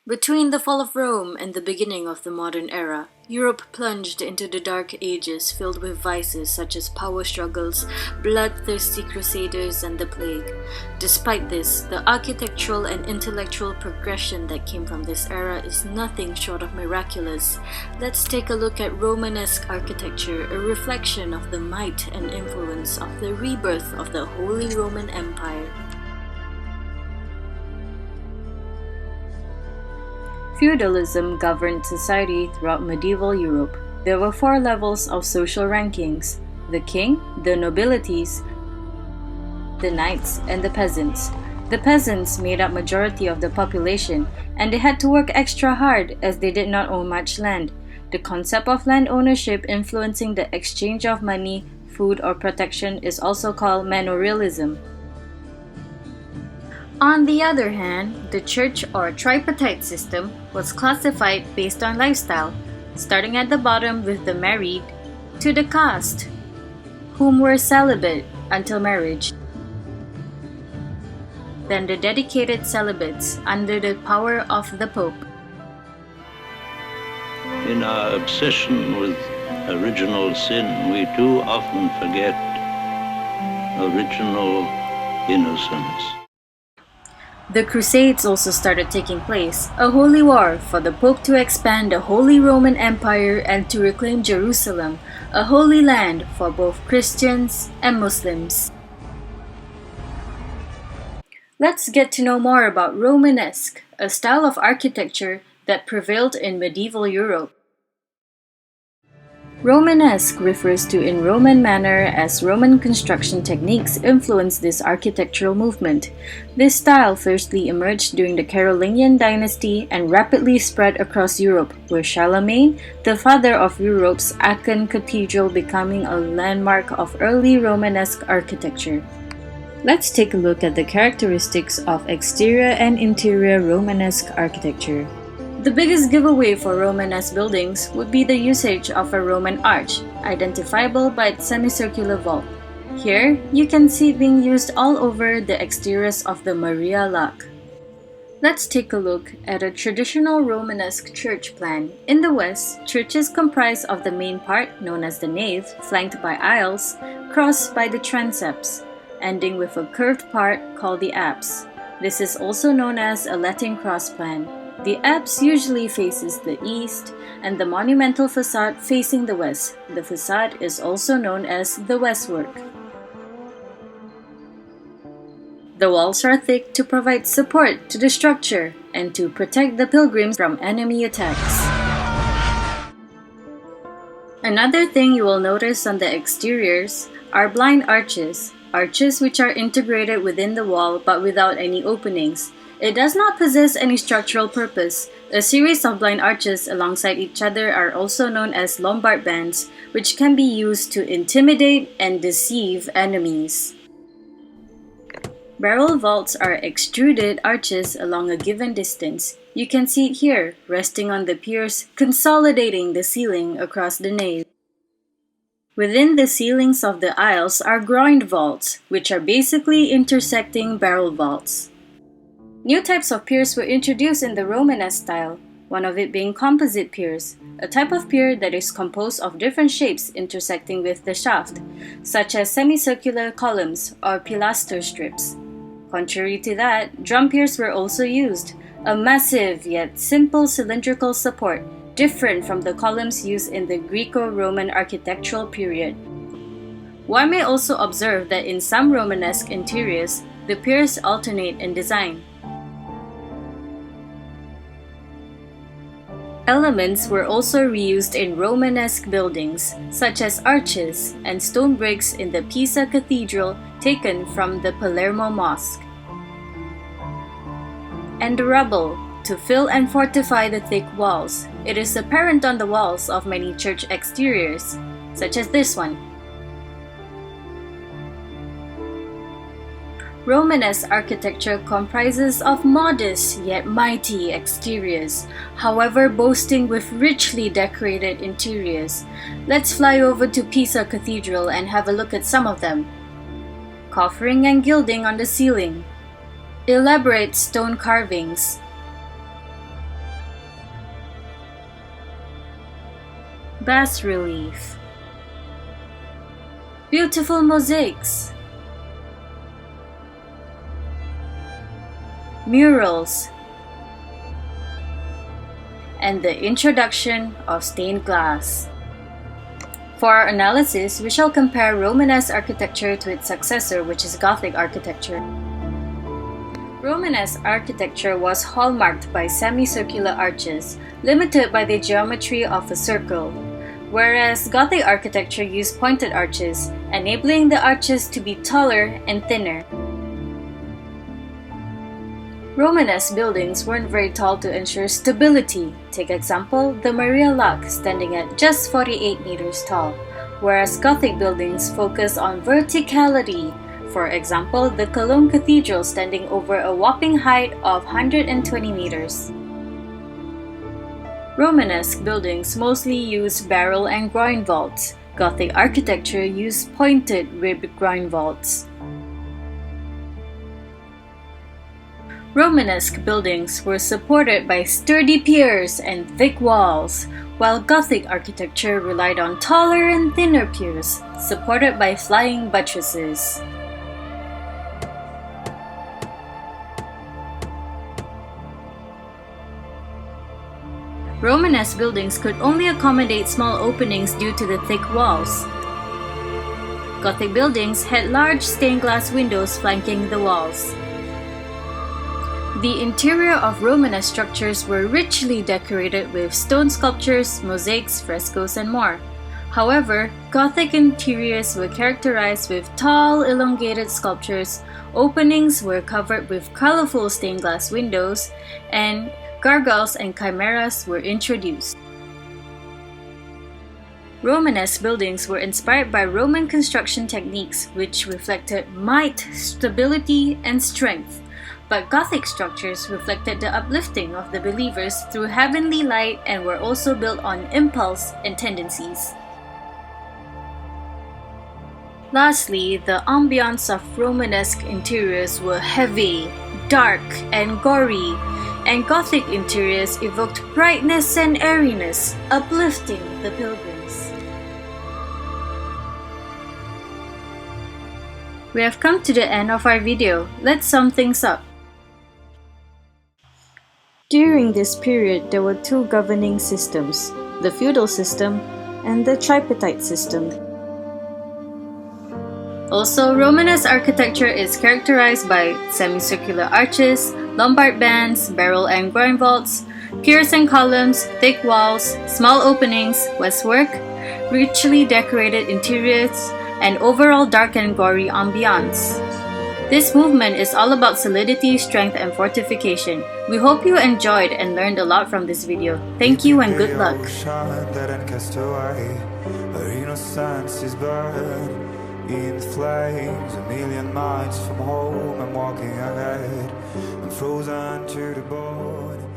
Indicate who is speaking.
Speaker 1: Between the fall of Rome and the beginning of the modern era, Europe plunged into the Dark Ages filled with vices such as power struggles, bloodthirsty crusaders, and the plague. Despite this, the architectural and intellectual progression that came from this era is nothing short of miraculous. Let's take a look at Romanesque architecture, a reflection of the might and influence of the rebirth of the Holy Roman Empire. Feudalism governed society throughout medieval Europe. There were four levels of social rankings: the king, the nobilities, the knights, and the peasants. The peasants made up majority of the population, and they had to work extra hard as they did not own much land. The concept of land ownership influencing the exchange of money, food, or protection is also called manorialism. On the other hand, the church or tripartite system was classified based on lifestyle, starting at the bottom with the married, to the caste, whom were celibate until marriage. Then the dedicated celibates under the power of the Pope.
Speaker 2: In our obsession with original sin, we too often forget original innocence.
Speaker 1: The Crusades also started taking place, a holy war for the Pope to expand the Holy Roman Empire and to reclaim Jerusalem, a holy land for both Christians and Muslims. Let's get to know more about Romanesque, a style of architecture that prevailed in medieval Europe. Romanesque refers to in Roman manner as Roman construction techniques influenced this architectural movement. This style firstly emerged during the Carolingian dynasty and rapidly spread across Europe, with Charlemagne, the father of Europe's Aachen Cathedral, becoming a landmark of early Romanesque architecture. Let's take a look at the characteristics of exterior and interior Romanesque architecture. The biggest giveaway for Romanesque buildings would be the usage of a Roman arch, identifiable by its semicircular vault. Here, you can see it being used all over the exteriors of the Maria Lac. Let's take a look at a traditional Romanesque church plan. In the west, churches comprise of the main part, known as the nave, flanked by aisles, crossed by the transepts, ending with a curved part called the apse. This is also known as a Latin cross plan. The apse usually faces the east, and the monumental facade facing the west. The facade is also known as the westwork. The walls are thick to provide support to the structure and to protect the pilgrims from enemy attacks. Another thing you will notice on the exteriors are blind arches, arches which are integrated within the wall but without any openings. It does not possess any structural purpose. A series of blind arches alongside each other are also known as Lombard bands, which can be used to intimidate and deceive enemies. Barrel vaults are extruded arches along a given distance. You can see it here, resting on the piers, consolidating the ceiling across the nave. Within the ceilings of the aisles are groined vaults, which are basically intersecting barrel vaults. New types of piers were introduced in the Romanesque style, one of it being composite piers, a type of pier that is composed of different shapes intersecting with the shaft, such as semicircular columns or pilaster strips. Contrary to that, drum piers were also used, a massive yet simple cylindrical support, different from the columns used in the Greco-Roman architectural period. One may also observe that in some Romanesque interiors, the piers alternate in design. Elements were also reused in Romanesque buildings, such as arches and stone bricks in the Pisa Cathedral taken from the Palermo Mosque, and the rubble to fill and fortify the thick walls. It is apparent on the walls of many church exteriors, such as this one. Romanesque architecture comprises of modest yet mighty exteriors, however boasting with richly decorated interiors. Let's fly over to Pisa Cathedral and have a look at some of them. Coffering and gilding on the ceiling, elaborate stone carvings, bas relief, beautiful mosaics, murals, and the introduction of stained glass. For our analysis, we shall compare Romanesque architecture to its successor, which is Gothic architecture. Romanesque architecture was hallmarked by semicircular arches, limited by the geometry of a circle, whereas Gothic architecture used pointed arches, enabling the arches to be taller and thinner. Romanesque buildings weren't very tall to ensure stability. Take example, the Maria Lac standing at just 48 meters tall, whereas Gothic buildings focus on verticality. For example, the Cologne Cathedral standing over a whopping height of 120 meters. Romanesque buildings mostly use barrel and groin vaults. Gothic architecture used pointed ribbed groin vaults. Romanesque buildings were supported by sturdy piers and thick walls, while Gothic architecture relied on taller and thinner piers, supported by flying buttresses. Romanesque buildings could only accommodate small openings due to the thick walls. Gothic buildings had large stained glass windows flanking the walls. The interior of Romanesque structures were richly decorated with stone sculptures, mosaics, frescoes, and more. However, Gothic interiors were characterized with tall, elongated sculptures, openings were covered with colorful stained glass windows, and gargoyles and chimeras were introduced. Romanesque buildings were inspired by Roman construction techniques which reflected might, stability, and strength. But Gothic structures reflected the uplifting of the believers through heavenly light and were also built on impulse and tendencies. Lastly, the ambiance of Romanesque interiors were heavy, dark, and gory, and Gothic interiors evoked brightness and airiness, uplifting the pilgrims. We have come to the end of our video. Let's sum things up. During this period, there were two governing systems, the feudal system and the tripartite system. Also, Romanesque architecture is characterized by semicircular arches, Lombard bands, barrel and groin vaults, piers and columns, thick walls, small openings, westwork, richly decorated interiors, and overall dark and gory ambiance. This movement is all about solidity, strength, and fortification. We hope you enjoyed and learned a lot from this video. Thank you and good luck. In flames, a million miles from home, I'm walking ahead. I'm frozen to the bone.